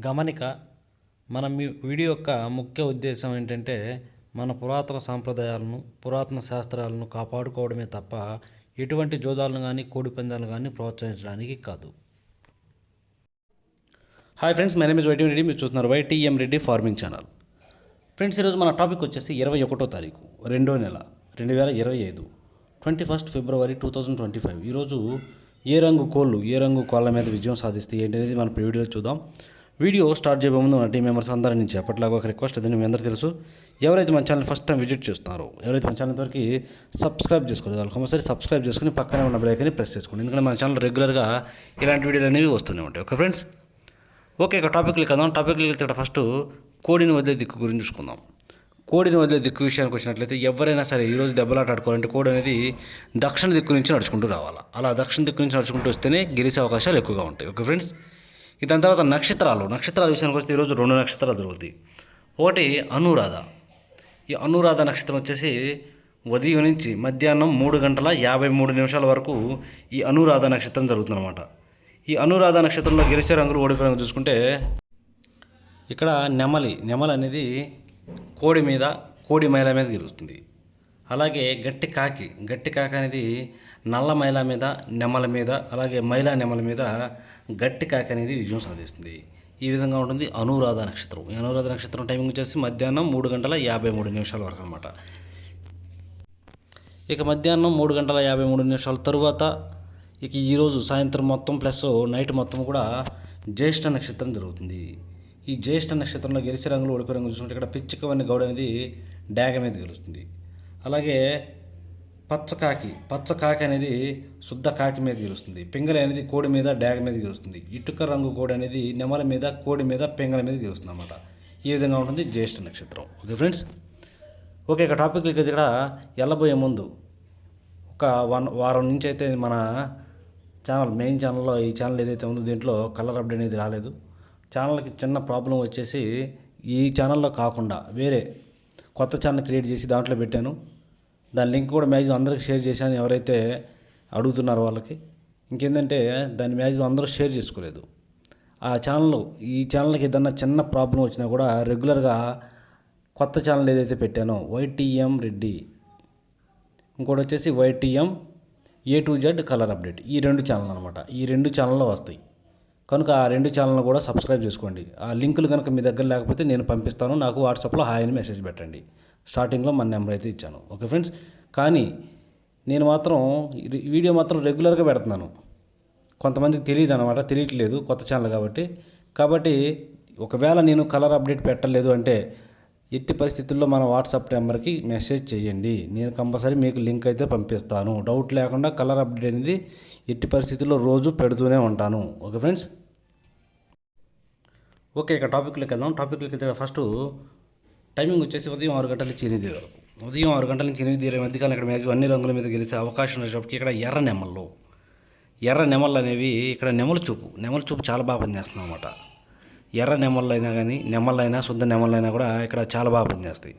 గమనిక మన వీడియో యొక్క ముఖ్య ఉద్దేశం ఏంటంటే మన పురాతన సాంప్రదాయాలను పురాతన శాస్త్రాలను కాపాడుకోవడమే తప్ప ఎటువంటి జోదాలను కానీ కోడిపందాలు కానీ ప్రోత్సహించడానికి కాదు. Hi friends, my name is YTM Reddy. మీరు చూస్తున్నారు YTM Reddy farming channel. Friends, ఈరోజు మన టాపిక్ వచ్చేసి 21వ తారీఖు 2వ నెల 2025 21 ఫిబ్రవరి 2025. ఈరోజు ఏ రంగు కోళ్ళ మీద విజయం సాధిస్తే ఏంటి అనేది మన వీడియోలో చూద్దాం. వీడియో స్టార్ట్ చేయబోయే ముందు మన టీం మెంబర్స్ అందరి నుంచి ఎప్పటిలాగా ఒక రిక్వెస్ట్ అది మీ అందరూ తెలుసు. ఎవరైతే మన ఛానల్ ఫస్ట్ టైం విజిట్ చేస్తున్నారో, ఎవరైతే మన ఛానల్ వరకు సబ్స్క్రైబ్ చేసుకోలేదు వాళ్ళు కంపల్సరీ సబ్స్క్రైబ్ చేసుకుని పక్కనే ఉన్న బెల్ ఐకాన్ని ప్రెస్ చేసుకోండి. ఎందుకంటే మన ఛానల్ రెగ్యులర్గా ఇలాంటి వీడియోలు అనేవి వస్తూనే ఉంటాయి. ఓకే ఫ్రెండ్స్, ఓకే ఇక టాపిక్లు కదాం. టాపిక్లు వెళ్తే ఫస్ట్ కోడిని వదిలే దిక్కు గురించి చూసుకుందాం. కోడిని వదిలే దిక్కు విషయానికి వచ్చినట్లయితే ఎవరైనా సరే ఈరోజు దెబ్బలాట ఆడుకోవాలంటే కోడి అనేది దక్షిణ దిక్కు నుంచి నడుచుకుంటూ రావాలి. అలా దక్షిణ దిక్కు నుంచి నడుచుకుంటూ వస్తేనే గెలిచే అవకాశాలు ఎక్కువగా ఉంటాయి. ఓకే ఫ్రెండ్స్, దాని తర్వాత నక్షత్రాల విషయానికి వస్తే ఈరోజు 2 నక్షత్రాలు జరుగుతాయి. ఒకటి అనురాధ. ఈ అనురాధ నక్షత్రం వచ్చేసి ఉదయం నుంచి మధ్యాహ్నం 3:53 వరకు ఈ అనురాధ నక్షత్రం జరుగుతుందన్నమాట. ఈ అనురాధ నక్షత్రంలో గెలిచే రంగులు ఓడిపోయే రంగు చూసుకుంటే ఇక్కడ నెమలి అనేది కోడి మైల మీద గెలుస్తుంది. అలాగే గట్టి కాకి అనేది నల్ల మైల మీద నెమల మీద, అలాగే నెమల మీద గట్టి కాకి అనేది విజయం సాధిస్తుంది. ఈ విధంగా ఉంటుంది అనురాధ నక్షత్రం. ఈ అనురాధ నక్షత్రం టైమింగ్ వచ్చేసి మధ్యాహ్నం 3:53 వరకు అనమాట. ఇక మధ్యాహ్నం 3:53 తరువాత ఇక ఈరోజు సాయంత్రం మొత్తం ప్లస్ నైట్ మొత్తం కూడా జ్యేష్ఠ నక్షత్రం జరుగుతుంది. ఈ జ్యేష్ఠ నక్షత్రంలో గెలిచే రంగులు ఓడిపోయే రంగులు చూసుకుంటే ఇక్కడ పిచ్చికవన్ని గౌడ అనేది డాగ మీద గెలుస్తుంది. అలాగే పచ్చ కాకి అనేది శుద్ధ కాకి మీద గెలుస్తుంది. పింగళి అనేది కోడి మీద డాగ మీద గెలుస్తుంది. ఇటుక రంగు కోడి అనేది నెమల మీద కోడి మీద పింగళి మీద గెలుస్తుంది అన్నమాట. ఈ విధంగా ఉంటుంది జ్యేష్ఠ నక్షత్రం. ఓకే ఫ్రెండ్స్, ఓకే ఇక టాపిక్లకి ఇక్కడ వెళ్ళబోయే ముందు ఒక వారం నుంచి అయితే మన మెయిన్ ఛానల్లో ఈ ఛానల్ ఏదైతే ఉందో దీంట్లో కలర్ అప్డేట్ అనేది రాలేదు. ఛానల్కి చిన్న ప్రాబ్లం వచ్చేసి ఈ ఛానల్లో కాకుండా వేరే కొత్త ఛానల్ క్రియేట్ చేసి దాంట్లో పెట్టాను. దాని లింక్ కూడా మ్యాక్సిమం అందరికి షేర్ చేశాను, ఎవరైతే అడుగుతున్నారో వాళ్ళకి. ఇంకేంటంటే దాని మ్యాక్సిమం అందరూ షేర్ చేసుకోలేదు. ఈ ఛానల్కి ఏదన్నా చిన్న ప్రాబ్లం వచ్చినా కూడా రెగ్యులర్గా కొత్త ఛానల్ ఏదైతే పెట్టానో వైటీఎం రెడ్డి, ఇంకోటి వచ్చేసి YTM A to Z colour update, ఈ 2 ఛానల్ అనమాట. ఈ 2 ఛానల్లో వస్తాయి కనుక ఆ 2 ఛానల్ను కూడా సబ్స్క్రైబ్ చేసుకోండి. ఆ లింకులు కనుక మీ దగ్గర లేకపోతే నేను పంపిస్తాను, నాకు వాట్సాప్లో హాయ్ అని మెసేజ్ పెట్టండి. స్టార్టింగ్లో మన నెంబర్ అయితే ఇచ్చాను. ఓకే ఫ్రెండ్స్, కానీ నేను మాత్రం వీడియో మాత్రం రెగ్యులర్గా పెడుతున్నాను. కొంతమందికి తెలియట్లేదు కొత్త ఛానల్ కాబట్టి ఒకవేళ నేను కలర్ అప్డేట్ పెట్టలేదు అంటే ఎట్టి పరిస్థితుల్లో మన వాట్సాప్ నెంబర్కి మెసేజ్ చేయండి. నేను కంపల్సరీ మీకు లింక్ అయితే పంపిస్తాను. డౌట్ లేకుండా కలర్ అప్డేట్ అనేది ఎట్టి పరిస్థితుల్లో రోజు పెడుతూనే ఉంటాను. ఓకే ఫ్రెండ్స్, ఓకే ఇక టాపిక్లోకి వెళ్దాం. ఫస్ట్ టైమింగ్ వచ్చేసి ఉదయం 6 గంటల నుంచి 8 వరకు. ఉదయం 6 గంటల నుంచి 8 మధ్యకాలం ఇక్కడ మ్యాక్సిమం అన్ని రంగుల మీద గెలిచే అవకాశం ఉన్నప్పటికీ ఇక్కడ ఎర్ర నెమళ్ళు అనేవి ఇక్కడ నెమల చూపు చాలా బాగా పనిచేస్తుంది అన్నమాట. ఎర్ర నెమళ్ళైనా కానీ నెమళ్ళైనా శుద్ధ నెమళ్ళైనా కూడా ఇక్కడ చాలా బాగా పనిచేస్తాయి.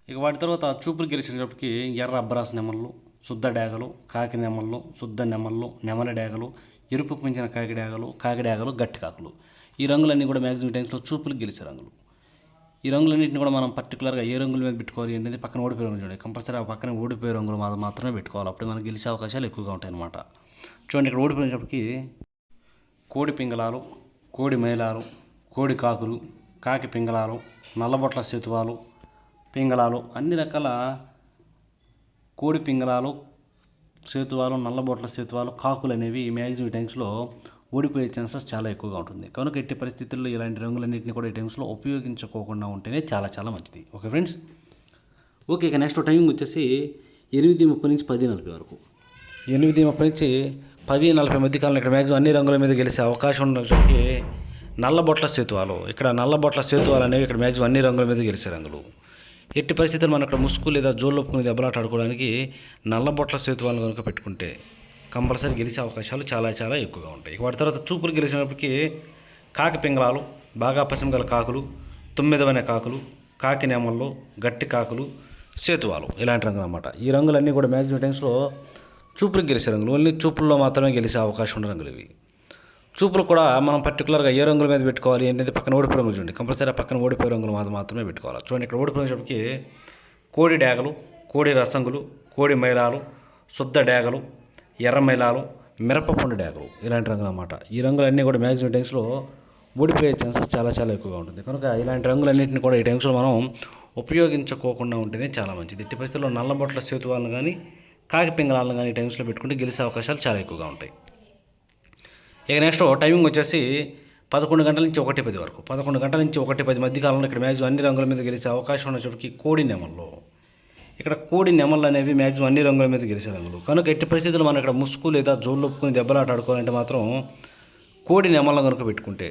ఇక వాటి తర్వాత చూపులు గెలిచినప్పటికీ ఎర్ర అబ్బరాస్ నెమళ్ళు, శుద్ధ డేగలు, కాకి నెమళ్ళు, శుద్ధ నెమళ్ళు, నెమలి డేగలు, ఎరుపు పెంచిన కాకి డేగలు, గట్టి కాకులు, ఈ రంగులన్నీ కూడా మ్యాక్సిమం టైమ్స్లో చూపులు గెలిచే రంగులు. ఈ రంగులన్నింటినీ కూడా మనం పర్టికులర్గా ఏ రంగుల మీద పెట్టుకోవాలి అనేది పక్కన ఓడిపోయే రంగులు చూడండి. కంపల్సరీ ఆ పక్కన ఓడిపోయే రంగులు మాత్రమే పెట్టుకోవాలి. అప్పుడే మనకు గెలిచే అవకాశాలు ఎక్కువగా ఉంటాయి అన్నమాట. చూడండి, ఇక్కడ ఓడిపోయినప్పటికీ కోడి పింగళాలు, కోడి మైలాలు, కోడి కాకులు, కాకి పింగళాలు, నల్లబొట్ల సేతువాలు, పింగళాలు, అన్ని రకాల కోడి పింగళాలు, సేతువాలు, నల్లబొట్ల సేతువాలు, కాకులు అనేవి మ్యాక్సిమం టైమ్స్లో ఓడిపోయే ఛాన్సెస్ చాలా ఎక్కువగా ఉంటుంది. కనుక ఎట్టి పరిస్థితుల్లో ఇలాంటి రంగులన్నింటినీ కూడా ఈ టైమ్స్లో ఉపయోగించుకోకుండా ఉంటేనే చాలా మంచిది. ఓకే ఫ్రెండ్స్, ఓకే ఇక నెక్స్ట్ టైమింగ్ వచ్చేసి 8:30 నుంచి 10:40 వరకు. 8:30 నుంచి 10:40 మధ్య కాలంలో ఇక్కడ మ్యాక్సిమం అన్ని రంగుల మీద గెలిచే అవకాశం ఉన్నప్పటికీ నల్లబొట్ల సేతువాలు అనేవి ఇక్కడ మ్యాక్సిమం అన్ని రంగుల మీద గెలిచే రంగులు. ఎట్టి పరిస్థితులు మనం ఇక్కడ ముసుగు లేదా జోళ్ళొప్పుకుని దెబ్బలాట ఆడుకోవడానికి నల్లబొట్ల సేతువాలను కనుక పెట్టుకుంటే కంపల్సరీ గెలిచే అవకాశాలు చాలా ఎక్కువగా ఉంటాయి. వాటి తర్వాత చూపులు గెలిచినప్పటికీ కాకి పింగళాలు, బాగా పసిమగల కాకులు, 9 కాకులు, కాకి నెమళ్ళు, గట్టి కాకులు, సేతువాలు, ఇలాంటి రంగులు అన్నమాట. ఈ రంగులన్నీ కూడా మ్యాక్సిమం టైమ్స్లో చూపులకు గెలిచే రంగులు, ఓన్లీ చూపుల్లో మాత్రమే గెలిచే అవకాశం ఉన్న రంగులు ఇవి. చూపులు కూడా మనం పర్టికులర్గా ఏ రంగుల మీద పెట్టుకోవాలి ఏంటంటే పక్కన ఓడిపోయే రంగులు చూడండి. కంపల్సరీ పక్కన ఓడిపోయే రంగులు మాత్రమే పెట్టుకోవాలి. చూడండి ఇక్కడ ఓడిపోయేటప్పటికి కోడి డేగలు, కోడి రసంగులు, కోడి మైలాలు, శుద్ధ డేగలు, ఎర్ర మైలాలు, మిరపపండు డేగలు ఇలాంటి రంగులు అన్నమాట. ఈ రంగులన్నీ కూడా మ్యాక్సిమం టైమ్స్లో ఓడిపోయే ఛాన్సెస్ చాలా ఎక్కువగా ఉంటుంది. కనుక ఇలాంటి రంగులన్నింటిని కూడా ఈ టైమ్స్లో మనం ఉపయోగించుకోకుండా ఉంటేనే చాలా మంచిది. ఎట్టి పరిస్థితుల్లో నల్లబొట్ల సేతువాలను కానీ కాకి పింగళాలను కానీ ఈ టైమ్స్లో పెట్టుకుంటే గెలిచే అవకాశాలు చాలా ఎక్కువగా ఉంటాయి. ఇక నెక్స్ట్ టైమింగ్ వచ్చేసి 11 గంటల నుంచి 1:10 వరకు. 11 గంటల నుంచి 1:10 మధ్య కాలంలో ఇక్కడ మ్యాక్సిమం అన్ని రంగుల మీద గెలిచే అవకాశం ఉన్నప్పటికీ కోడి నెమల్లో ఇక్కడ కోడి నెమళ్ళు అనేవి మ్యాక్సిమం అన్ని రంగుల మీద గెలిచే రంగులు. కనుక ఎట్టి పరిస్థితుల్లో మనం ఇక్కడ ముసుగు లేదా జోళ్ళు ఒప్పుకొని దెబ్బలాట ఆడుకోవాలంటే మాత్రం కోడి నెమళ్ళను కనుక పెట్టుకుంటే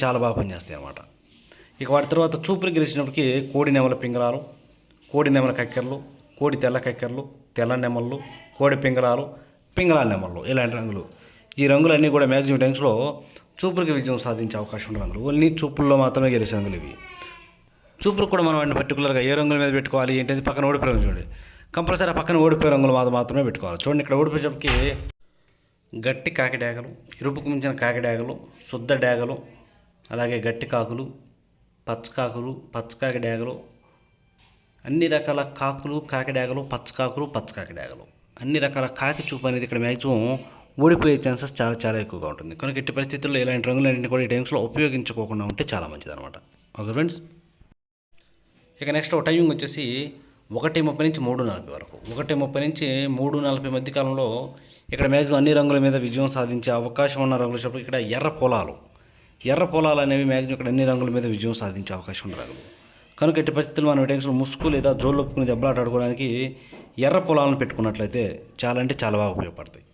చాలా బాగా పనిచేస్తాయి అన్నమాట. ఇక వాటి తర్వాత చూపులు గెలిచినప్పటికీ కోడి నెమల పింగళాలు, కోడి నెమల కక్కెరలు, కోడి తెల్ల కక్కెరలు, తెల్ల నెమళ్ళు, కోడి పింగళాలు, పింగళాల నెమళ్ళు ఇలాంటి రంగులు. ఈ రంగులన్నీ కూడా మ్యాక్సిమం టైమ్స్లో చూపులకి విజయం సాధించే అవకాశం ఉన్న రంగులు. ఓన్లీ చూపుల్లో మాత్రమే గెలిచే రంగులు ఇవి. చూపులు కూడా మనం వాటిని పర్టికులర్గా ఏ రంగుల మీద పెట్టుకోవాలి ఏంటంటే పక్కన ఓడిపోయే రంగులు చూడండి. కంపల్సరీ పక్కన ఓడిపోయే రంగులు మాత్రమే పెట్టుకోవాలి. చూడండి ఇక్కడ ఓడిపోయేటప్పటికి గట్టి కాకి డేగలు, ఇరుపుకు మించిన కాకి డేగలు, శుద్ధ డేగలు, అలాగే గట్టి కాకులు, పచ్చకాకులు, పచ్చకాకి డేగలు, అన్ని రకాల కాకులు, కాకి డేగలు, పచ్చకాకులు, పచ్చకాకి డేగలు, అన్ని రకాల కాకి చూపు అనేది ఇక్కడ మ్యాక్సిమం ఓడిపోయే ఛాన్సెస్ చాలా ఎక్కువగా ఉంటుంది. కనుక ఎట్టి పరిస్థితుల్లో ఇలాంటి రంగులన్నింటినీ కూడా ఈ టైమ్స్లో ఉపయోగించుకోకుండా ఉంటే చాలా మంచిది అనమాట. Okay friends. ఇక నెక్స్ట్ టైమింగ్ వచ్చేసి 1:30 నుంచి 3:40 వరకు. 1:30 నుంచి 3:40 మధ్య కాలంలో ఇక్కడ మ్యాక్సిమం అన్ని రంగుల మీద విజయం సాధించే అవకాశం ఉన్న రంగులు చెప్పి ఇక్కడ ఎర్ర పొలాలు అనేవి మ్యాక్సిమం ఇక్కడ అన్ని రంగుల మీద విజయం సాధించే అవకాశం ఉన్న రంగులు. కనుక ఎట్టి పరిస్థితుల్లో మనం ఈ టైమ్స్లో ముసుగు లేదా జోళ్ళు ఒప్పుకుని దెబ్బలాట ఆడుకోవడానికి ఎర్ర పొలాలను పెట్టుకున్నట్లయితే చాలా బాగా ఉపయోగపడతాయి.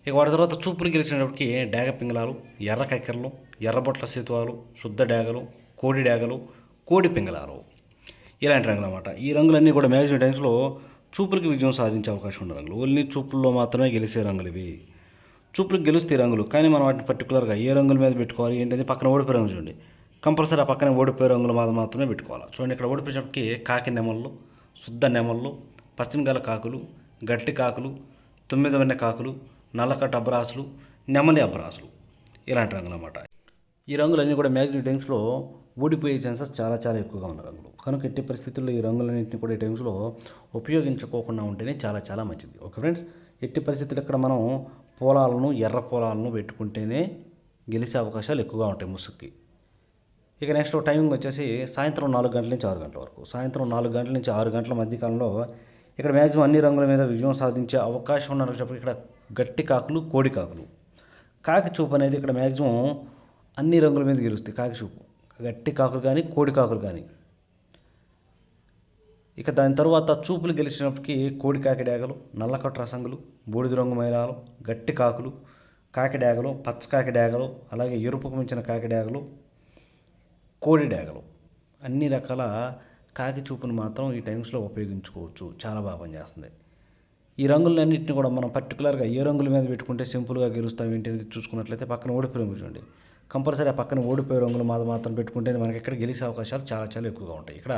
ఇక వాటి తర్వాత చూపులు గెలిచినప్పటికీ డేగ పింగళాలు, ఎర్ర కక్కెరలు, ఎర్రబొట్ల సేతువాలు, శుద్ధ డేగలు, కోడి డేగలు, కోడి పింగళాలు ఇలాంటి రంగులు అన్నమాట. ఈ రంగులన్నీ కూడా మ్యాక్సిమం టైమ్స్లో చూపులకి విజయం సాధించే అవకాశం ఉన్న రంగులు. ఓన్లీ చూపుల్లో మాత్రమే గెలిచే రంగులు ఇవి. చూపులకు గెలుస్తే రంగులు, కానీ మనం వాటిని పర్టికులర్గా ఏ రంగుల మీద పెట్టుకోవాలి ఏంటంటే పక్కన ఓడిపోయే రంగులు చూడండి. కంపల్సరీ పక్కన ఓడిపోయే రంగులు మాత్రమే పెట్టుకోవాలి. చూడండి ఇక్కడ ఓడిపోయేటప్పటికి కాకి నెమళ్ళు, శుద్ధ నెమళ్ళు, పశ్చిమగల కాకులు, గట్టి కాకులు, 9 వెన్న కాకులు, నల్లకట్ట అబ్రాసులు, నెమలి అబ్రాసులు ఇలాంటి రంగులు అన్నమాట. ఈ రంగులన్నీ కూడా మ్యాక్సిమం టైమ్స్లో ఓడిపోయే ఛాన్సెస్ చాలా ఎక్కువగా ఉన్న రంగులు. కనుక ఎట్టి పరిస్థితుల్లో ఈ రంగులన్నింటినీ కూడా ఈ టైమ్స్లో ఉపయోగించుకోకుండా ఉంటేనే చాలా మంచిది. Okay friends. ఎట్టి పరిస్థితులు ఇక్కడ మనం ఎర్ర పొలాలను పెట్టుకుంటేనే గెలిచే అవకాశాలు ఎక్కువగా ఉంటాయి ముసుగుకి. ఇక నెక్స్ట్ టైమింగ్ వచ్చేసి సాయంత్రం 4 గంటల నుంచి 6 గంటల వరకు. సాయంత్రం 4 గంటల నుంచి 6 గంటల మధ్య కాలంలో ఇక్కడ మ్యాక్సిమం అన్ని రంగుల మీద విజయం సాధించే అవకాశం ఉన్నప్పుడు ఇక్కడ గట్టి కాకులు, కోడి కాకులు, కాకి చూపు అనేది ఇక్కడ మ్యాక్సిమం అన్ని రంగుల మీద గెలుస్తాయి. కాకి చూపు, గట్టి కాకులు కానీ కోడి కాకులు కానీ. ఇక దాని తర్వాత చూపులు గెలిచినప్పటికీ కోడి కాకి డేగలు, నల్లకట్ట రసంగులు, బూడిద రంగు మైలాలు, గట్టి కాకులు, కాకి డేగలు, పచ్చకాకి డేగలు, అలాగే ఎరుపుకు మించిన కాకి డేగలు, కోడి డేగలు అన్ని రకాల కాకి చూపును మాత్రం ఈ టైమ్స్లో ఉపయోగించుకోవచ్చు. చాలా బాగా పనిచేస్తుంది. ఈ రంగులన్నింటినీ కూడా మనం పర్టికులర్గా ఏ రంగుల మీద పెట్టుకుంటే సింపుల్గా గెలుస్తాం ఏంటి అనేది చూసుకున్నట్లయితే పక్కన ఓడిపోయే రంగులు చూడండి. కంపల్సరీ పక్కన ఓడిపోయే రంగులు మాత్రం పెట్టుకుంటే మనకి ఇక్కడ గెలిచే అవకాశాలు చాలా ఎక్కువగా ఉంటాయి. ఇక్కడ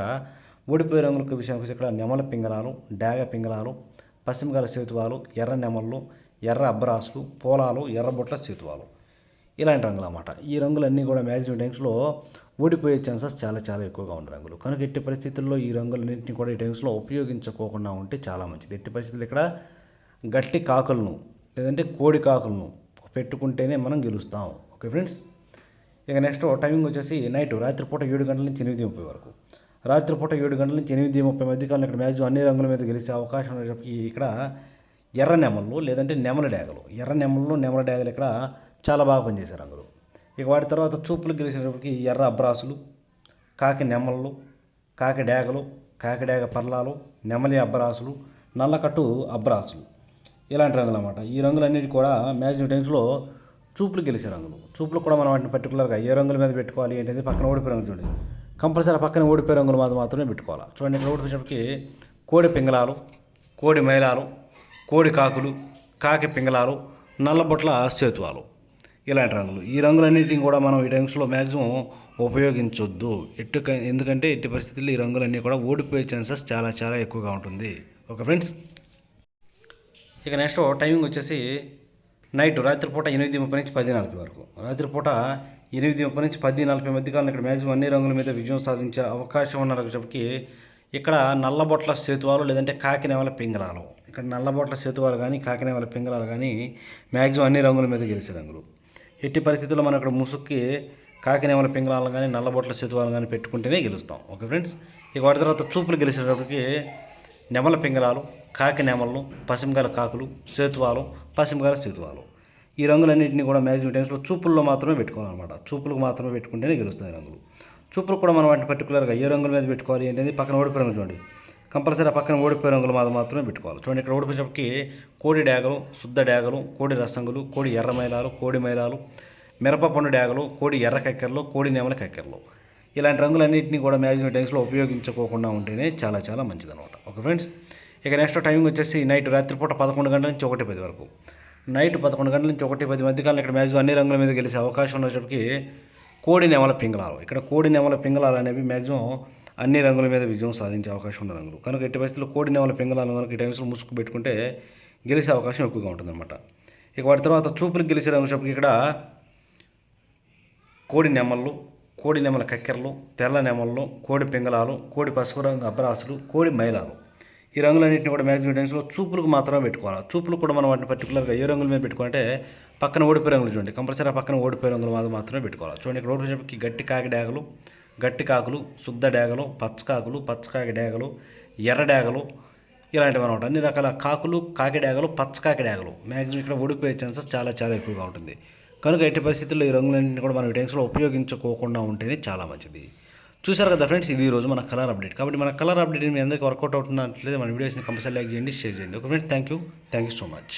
ఓడిపోయే రంగుల విషయానికి ఇక్కడ నెమల పింగళాలు, డేగ పింగళాలు, పశ్చిమగల సేతువాలు, ఎర్ర నెమళ్ళు, ఎర్ర అబ్రాసులు, పోలాలు, ఎర్రబొట్ల సేతువాలు ఇలాంటి రంగులు అన్నమాట. ఈ రంగులన్నీ కూడా మ్యాక్సిమం టైమ్స్లో ఓడిపోయే ఛాన్సెస్ చాలా ఎక్కువగా ఉన్న రంగులు. కనుక ఎట్టి పరిస్థితుల్లో ఈ రంగులన్నింటినీ కూడా ఈ టైమ్స్లో ఉపయోగించుకోకుండా ఉంటే చాలా మంచిది. ఎట్టి పరిస్థితుల్లో ఇక్కడ గట్టి కాకులను లేదంటే కోడి కాకులను పెట్టుకుంటేనే మనం గెలుస్తాం. Okay friends. ఇక నెక్స్ట్ టైమింగ్ వచ్చేసి రాత్రిపూట 7 గంటల నుంచి 8:30 వరకు. రాత్రిపూట 7 గంటల నుంచి 8:30 మధ్య కాలంలో ఇక్కడ మ్యాక్సిమం అన్ని రంగుల మీద గెలిచే అవకాశం ఉన్నప్పటికీ ఇక్కడ ఎర్ర నెమళ్ళు లేదంటే నెమల డేగలు, ఎర్ర నెమళ్ళు, నెమల డేగలు ఇక్కడ చాలా బాగా పనిచేసే రంగులు. ఇక వాటి తర్వాత చూపులు గెలిచేటప్పటికి ఎర్ర అబ్రాసులు, కాకి నెమళ్ళు, కాకి డేగలు, కాకి డేగ పర్లాలు, నెమలి అబ్రాసులు, నల్లకట్టు అబ్రాసులు ఇలాంటి రంగులు అన్నమాట. ఈ రంగులన్నిటి కూడా మ్యాక్సిమం టైమ్స్లో చూపులు గెలిచే రంగులు. చూపులు కూడా మనం వాటిని పర్టికులర్గా ఏ రంగుల మీద పెట్టుకోవాలి ఏంటంటే పక్కన ఓడిపోయే రంగులు చూడండి. కంపల్సరీ పక్కన ఓడిపోయే రంగులు మాత్రమే పెట్టుకోవాలి. చూడండి ఇక్కడ ఓడిపోయేటప్పటికి కోడి పింగళాలు, కోడి మైలాలు, కోడి కాకులు, కాకి పింగళాలు, నల్లబొట్ల సేతువాలు ఇలాంటి రంగులు. ఈ రంగులన్నింటినీ కూడా మనం ఈ టైమ్స్లో మ్యాక్సిమం ఉపయోగించొద్దు. ఎందుకంటే ఎట్టి పరిస్థితుల్లో ఈ రంగులన్నీ కూడా ఓడిపోయే ఛాన్సెస్ చాలా ఎక్కువగా ఉంటుంది. Okay friends. ఇక నెక్స్ట్ టైమింగ్ వచ్చేసి నైట్ రాత్రిపూట 8:30 నుంచి 10:40 వరకు. రాత్రిపూట 8:30 నుంచి 10:40 మధ్య కాలం ఇక్కడ మ్యాక్సిమం అన్ని రంగుల మీద విజయం సాధించే అవకాశం ఉన్నప్పటికీ ఇక్కడ నల్లబొట్ల సేతువాలు లేదంటే కాకినేవల పింగళాలు. ఇక్కడ నల్లబొట్ల సేతువాలు కానీ కాకినేవల పింగళాలు కానీ మ్యాక్సిమం అన్ని రంగుల మీద గెలిచే రంగులు. ఎట్టి పరిస్థితుల్లో మనం ఇక్కడ ముసుక్కి కాకినేవల పింగళాలు కానీ నల్లబొట్ల సేతువాలు కానీ పెట్టుకుంటేనే గెలుస్తాం. Okay friends. ఇక వాటి తర్వాత చూపులు గెలిచేటప్పటికి నెమల పింగళాలు, కాకి నెమళ్ళు, పసిమిగల కాకులు, సేతువాలు, పసిమిగల సేతువాలు. ఈ రంగులన్నింటినీ కూడా మ్యాక్సిమం టైమ్స్లో చూపుల్లో మాత్రమే పెట్టుకోవాలన్నమాట. చూపులకు మాత్రమే పెట్టుకుంటేనే గెలుస్తాయి రంగులు. చూపులకు కూడా మనం వాటిని పర్టికులర్గా ఏ రంగుల మీద పెట్టుకోవాలి ఏంటంటే పక్కన ఓడిపోయే రంగులు చూడండి. కంపల్సరీ ఆ పక్కన ఓడిపోయే రంగులు మాత్రమే పెట్టుకోవాలి. చూడండి ఇక్కడ ఓడిపోయేటప్పటికి కోడి డ్యాగలు, శుద్ధ డ్యాగలు, కోడి రసంగులు, కోడి ఎర్ర మైలాలు, కోడి మైలాలు, మిరపపండు డ్యాగలు, కోడి ఎర్ర కక్కెరలు, కోడి నెమల కక్కెరలు. ఇలాంటి రంగులన్నింటినీ కూడా మ్యాక్సిమం టైమ్స్లో ఉపయోగించుకోకుండా ఉంటేనే చాలా చాలా మంచిదన్నమాట. Okay friends. ఇక నెక్స్ట్ టైమింగ్ వచ్చేసి నైట్ రాత్రిపూట 11 గంటల నుంచి 1:10 వరకు. నైట్ 11 గంటల నుంచి 1:10 మధ్యకాలం ఇక్కడ మ్యాక్సిమం అన్ని రంగుల మీద గెలిచే అవకాశం ఉన్నప్పటికీ కోడి నెమల పింగళాలు. ఇక్కడ కోడి నెమల పింగళాలు అనేవి మ్యాక్సిమం అన్ని రంగుల మీద విజయం సాధించే అవకాశం ఉన్న రంగులు. కనుక ఎట్టి పరిస్థితుల్లో కోడి నెమల పింగళాలు కనుక ఈ టైమ్స్లో ముసుగు పెట్టుకుంటే గెలిచే అవకాశం ఎక్కువగా ఉంటుందన్నమాట. ఇక వాటి తర్వాత చూపులకు గెలిచే రంగు ఇక్కడ కోడి నెమళ్ళు, కోడి నెమల కక్కెరలు, తెల్ల నెమళ్ళు, కోడి పింగళాలు, కోడి పసుపు రంగు అబ్బరాసులు, కోడి మైలాలు. ఈ రంగులన్నింటినీ కూడా మ్యాక్సిమం టైమ్స్లో చూపులకు మాత్రమే పెట్టుకోవాలి. చూపులకు కూడా మనం వాటిని పర్టికులర్గా ఏ రంగుల మీద పెట్టుకోవాలంటే పక్కన ఓడిపోయే రంగులు చూడండి. కంపల్సరీ ఆ పక్కన ఓడిపోయే రంగులు మాత్రమే పెట్టుకోవాలి. చూడండి ఇక్కడ ఓడిపోయేటప్పటికి గట్టి కాకి డ్యాగలు, గట్టి కాకులు, శుద్ధ డ్యాగలు, పచ్చకాకులు, పచ్చకాకి డ్యాగలు, ఎర్ర డ్యాగలు ఇలాంటివి అనమాట. అన్ని రకాల కాకులు, కాకి డ్యాగలు, పచ్చకాకి డ్యాగలు మ్యాక్సిమం ఇక్కడ ఓడిపోయే ఛాన్సెస్ చాలా చాలా ఎక్కువగా ఉంటుంది. కనుక ఎట్టి పరిస్థితుల్లో ఈ రంగులన్నింటినీ కూడా మనం ఈ టైమ్స్లో ఉపయోగించుకోకుండా ఉంటేనే చాలా మంచిది. చూసారు కదా ఫ్రెండ్స్, ఇది ఈరోజు మన కలర్ అప్డేట్. కాబట్టి మన కలర్ అప్డేట్ మీ అందరికీ వర్కౌట్ అవుతున్నట్లయితే మన వీడియోస్ని కంపల్సరీ లైక్ చేయండి, షేర్ చేయండి. Okay friends, thank you so much.